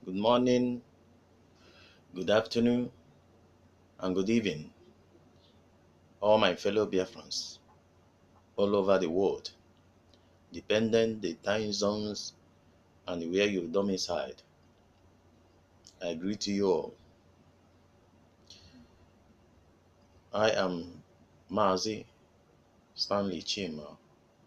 Good morning, good afternoon, and good evening, all my fellow Biafrans all over the world, depending the time zones and where you domicile. I greet you all. I am Mazi Stanley Chima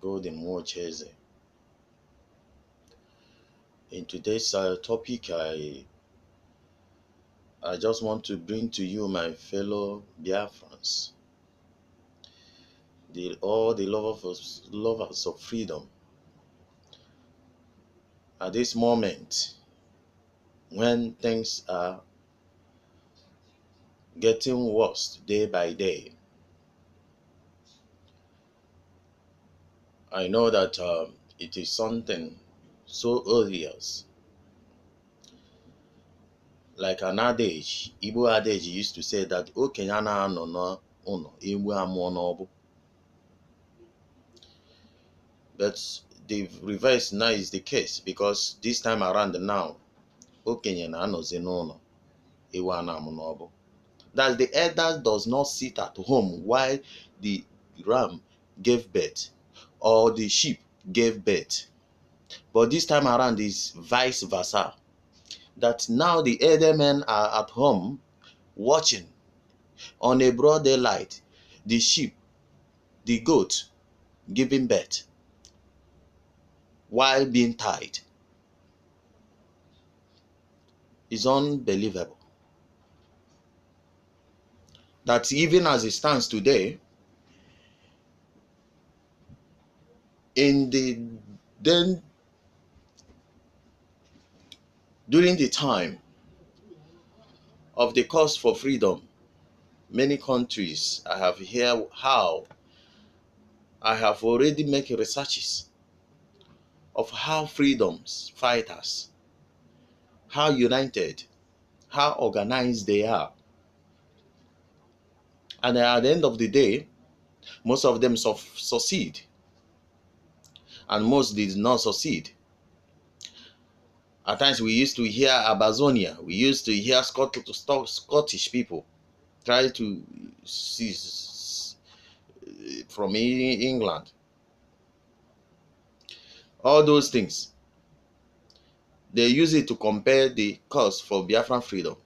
Golden Mocheze. In today's topic, I just want to bring to you, my fellow Biafrans, all the lovers of freedom. At this moment, when things are getting worse day by day, I know that it is something so odious. Like an adage, Igbo adage used to say that okenye na-anọ n'ụlọ egbu amụọ n'ọbụ. But the reverse now is the case, because this time around now, okenye na-anọzi n'ụlọ ewu na-amụ n'ọbụ. That the elder does not sit at home while the ram gave birth or the sheep gave birth. But this time around is vice versa. That now the elder men are at home watching on a broad daylight the sheep, the goat giving birth while being tied. It's unbelievable. That even as it stands today, in the then during the time of the cause for freedom, many countries I have heard how I have already made researches of how freedoms fighters, how united, how organized they are. And at the end of the day, most of them succeed, and most did not succeed. At times we used to hear Abazonia, we used to hear Scottish people try to seize from England. All those things, they use it to compare the cause for Biafran freedom,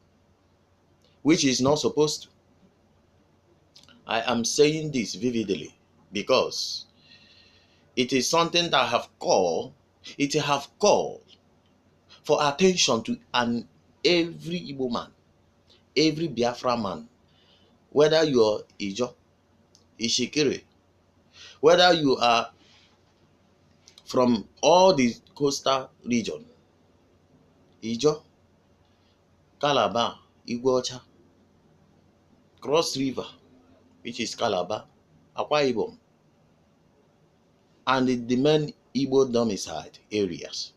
which is not supposed to. I am saying this vividly because it is something that have called for attention to every Igbo man, every Biafra man, whether you are Ijo, Ishikiri, whether you are from all the coastal region, Ijo, Calabar, Iguacha, Cross River, which is Calabar, Akwa Ibom, and the main Igbo domiciled areas.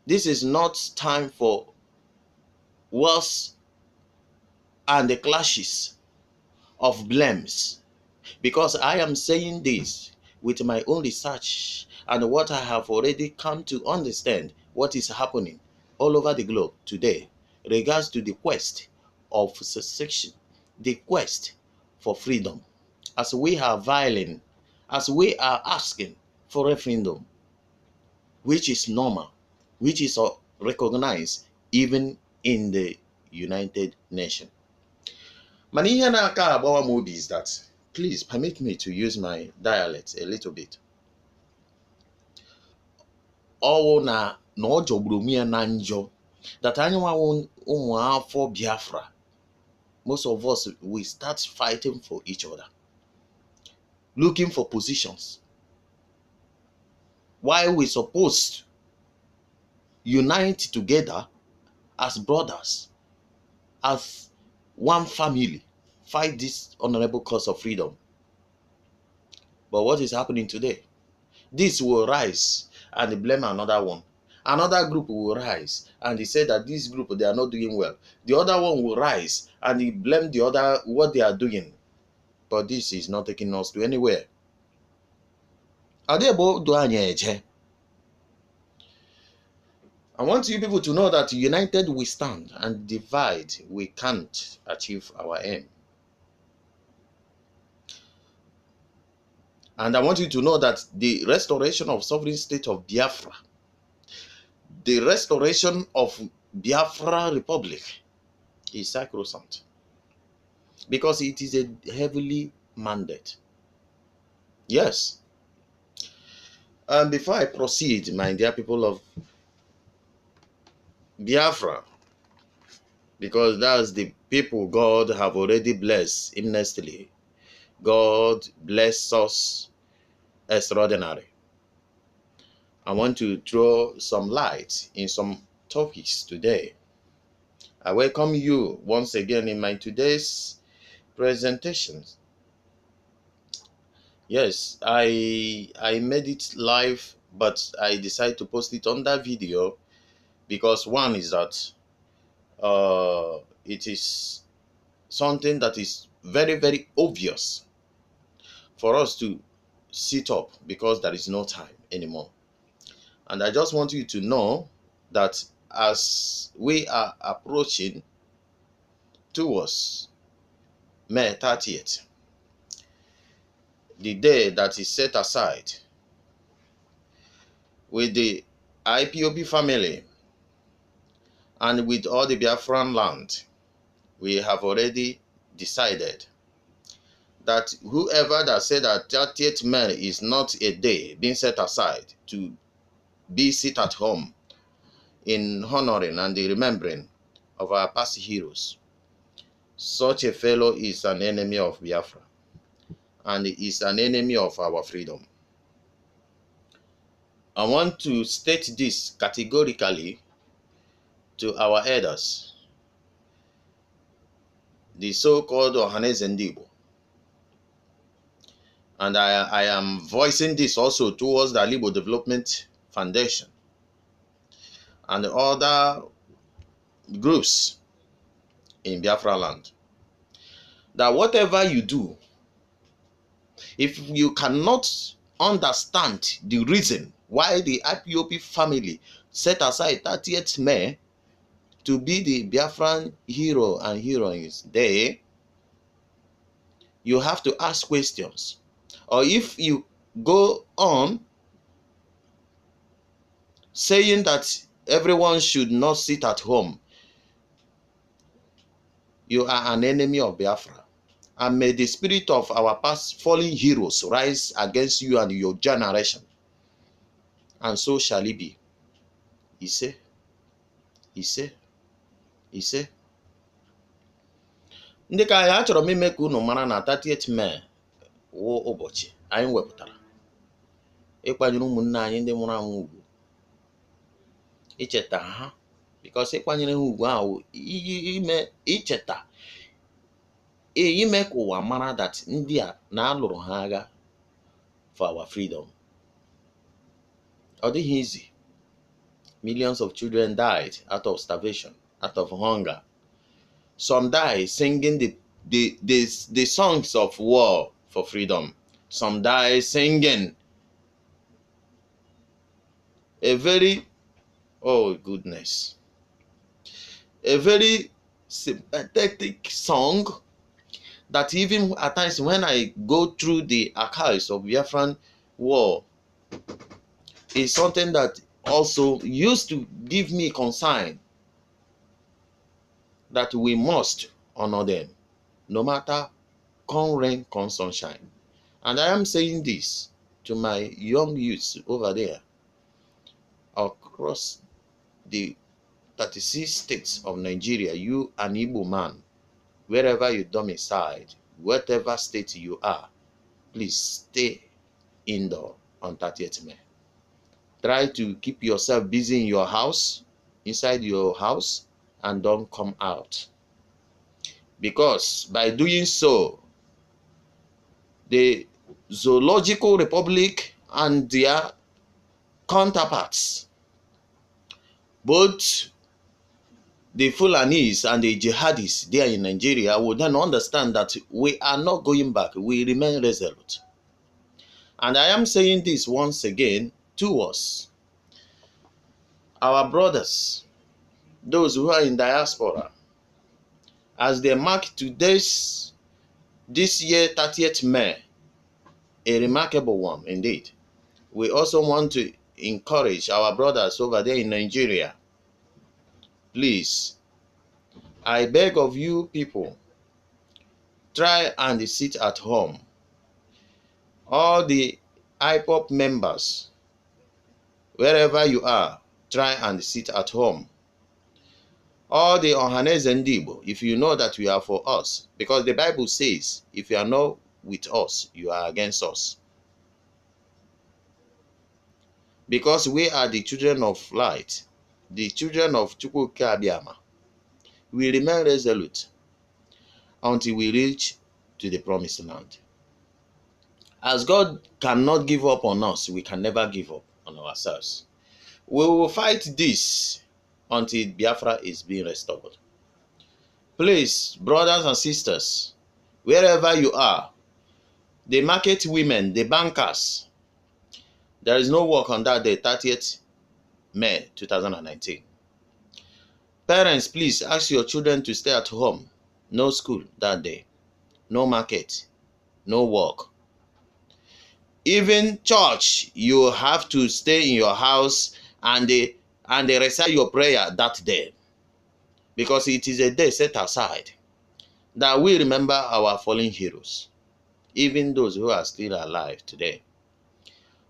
This is not time for wars and the clashes of blames, because I am saying this with my own research and what I have already come to understand what is happening all over the globe today regards to the quest of secession, the quest for freedom. As we are violent, as we are asking for referendum, which is normal, which is recognized even in the United Nations. Mana ihe na-aka agbawa m obi is that, please permit me to use my dialect a little bit. Ọwụ na ọ jọgburu onwe ya na njọ, that anyị nwawo ụmụ afọ Biafra, most of us we start fighting for each other, looking for positions, while we supposed unite together as brothers, as one family, fight this honorable cause of freedom. But what is happening today? This will rise and blame another one. Another group will rise and they say that this group, they are not doing well. The other one will rise and they blame the other what they are doing. But this is not taking us to anywhere. I'm I want you people to know that united we stand and divide we can't achieve our aim. And I want you to know that the restoration of sovereign state of Biafra, the restoration of Biafra Republic is sacrosanct because it is a heavily mandate. Yes. And before I proceed, my dear people of Biafra, because that's the people God have already blessed immensely. God bless us extraordinary. I want to throw some light in some topics today. I welcome you once again in my today's presentation. Yes, I made it live, but I decided to post it on that video because one is that it is something that is very, very obvious for us to sit up because there is no time anymore. And I just want you to know that as we are approaching towards May 30th, the day that is set aside with the IPOB family and with all the Biafran land, we have already decided that whoever that said that 30th May is not a day being set aside to be sit at home in honoring and the remembering of our past heroes, such a fellow is an enemy of Biafra and is an enemy of our freedom. I want to state this categorically to our elders, the so-called Ohaneze Ndibo. And I am voicing this also towards the Alibo Development Foundation and other groups in Biafra land, that whatever you do, if you cannot understand the reason why the IPOP family set aside 30th May to be the Biafran hero and heroines day, you have to ask questions. Or if you go on saying that everyone should not sit at home, you are an enemy of Biafra. And may the spirit of our past fallen heroes rise against you and your generation. And so shall it be. Ise, ise, ise. Ndị ka anyị achọrọ m ime ka unu mara na 30th May wụ ụbọchị anyị wepụtara ịkwanyere ụmụnne anyị ndị mụrụ anwụ ugwu, icheta ha, because ịkwanyere ha ugwu ahụ icheta ime ka ụwa mara that ndị a na-alụrụ ha agha for our freedom. Ọ dịghị easy. Millions of children died out of starvation, out of hunger. Some died singing the songs of war for freedom. Some died singing a very, oh goodness, a very sympathetic song that even at times when I go through the archives of Biafran war, is something that also used to give me concern that we must honor them, no matter come rain, come sunshine. And I am saying this to my young youths over there across the 36 states of Nigeria, you an Igbo man, wherever you domicile, whatever state you are, please stay indoor on 30th May. Try to keep yourself busy in your house, inside your house, and don't come out. Because by doing so, the Zoological Republic and their counterparts, both the Fulanis and the jihadis there in Nigeria, will then understand that we are not going back. We remain resolute. And I am saying this once again to us. our brothers, those who are in diaspora, as they mark this year, 30th May, a remarkable one indeed. We also want to encourage our brothers over there in Nigeria. Please, I beg of you people, try and sit at home. All the IPOP members, wherever you are, try and sit at home. All the Ohaneze Ndibo, if you know that you are for us, because the Bible says, if you are not with us, you are against us. Because we are the children of light, the children of Chukwuka Abiyama. We remain resolute until we reach to the promised land. As God cannot give up on us, we can never give up on ourselves. We will fight this until Biafra is being restored. Please, brothers and sisters, wherever you are, the market women, the bankers, there is no work on that day, 30th May 2019. Parents, please ask your children to stay at home. No school that day. No market. No work. Even church, you have to stay in your house and they recite your prayer that day. Because it is a day set aside that we remember our fallen heroes, even those who are still alive today.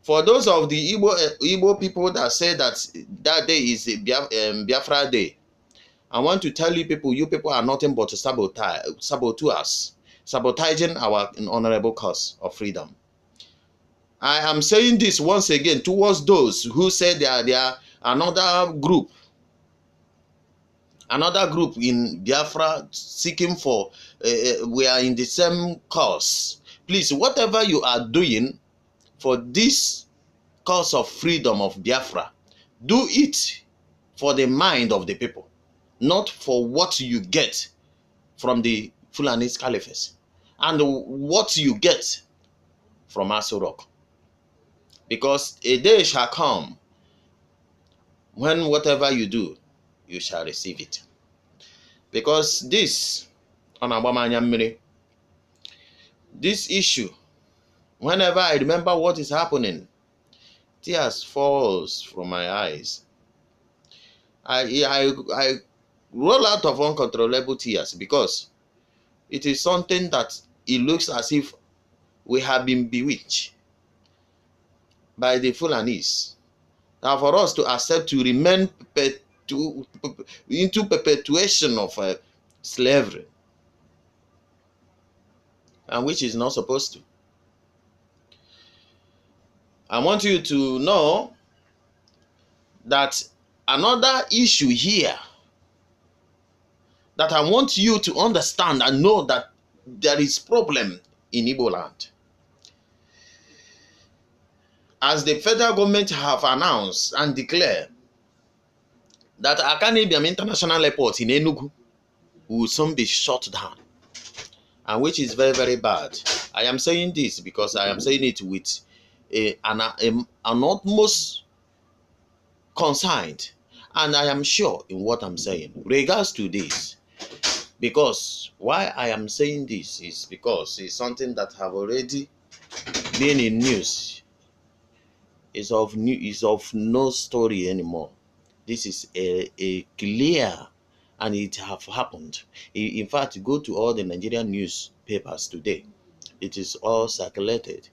For those of the Igbo people that say that that day is a Biafra day, I want to tell you people are nothing but saboteurs, sabotaging our honorable cause of freedom. I am saying this once again towards those who say they are another group in Biafra seeking for, we are in the same cause. Please, whatever you are doing for this cause of freedom of Biafra, do it for the mind of the people, not for what you get from the Fulani Caliphate and what you get from Aso Rock. Because a day shall come when whatever you do, you shall receive it. Because this issue, whenever I remember what is happening, tears falls from my eyes. I roll out of uncontrollable tears because it is something that it looks as if we have been bewitched by the Fulanis. Now for us to accept to remain into perpetuation of slavery, and which is not supposed to. I want you to know that another issue here that I want you to understand and know that there is problem in Igbo land. As the federal government have announced and declared that Akane Ibiam International Airport in Enugu will soon be shut down, and which is very, very bad. I am saying this because I am saying it with an utmost concerned, and I am sure in what I'm saying regards to this. Because why I am saying this is because it's something that have already been in news. Is of no story anymore. This is a clear, and it have happened. In fact, go to all the Nigerian newspapers today. It is all circulated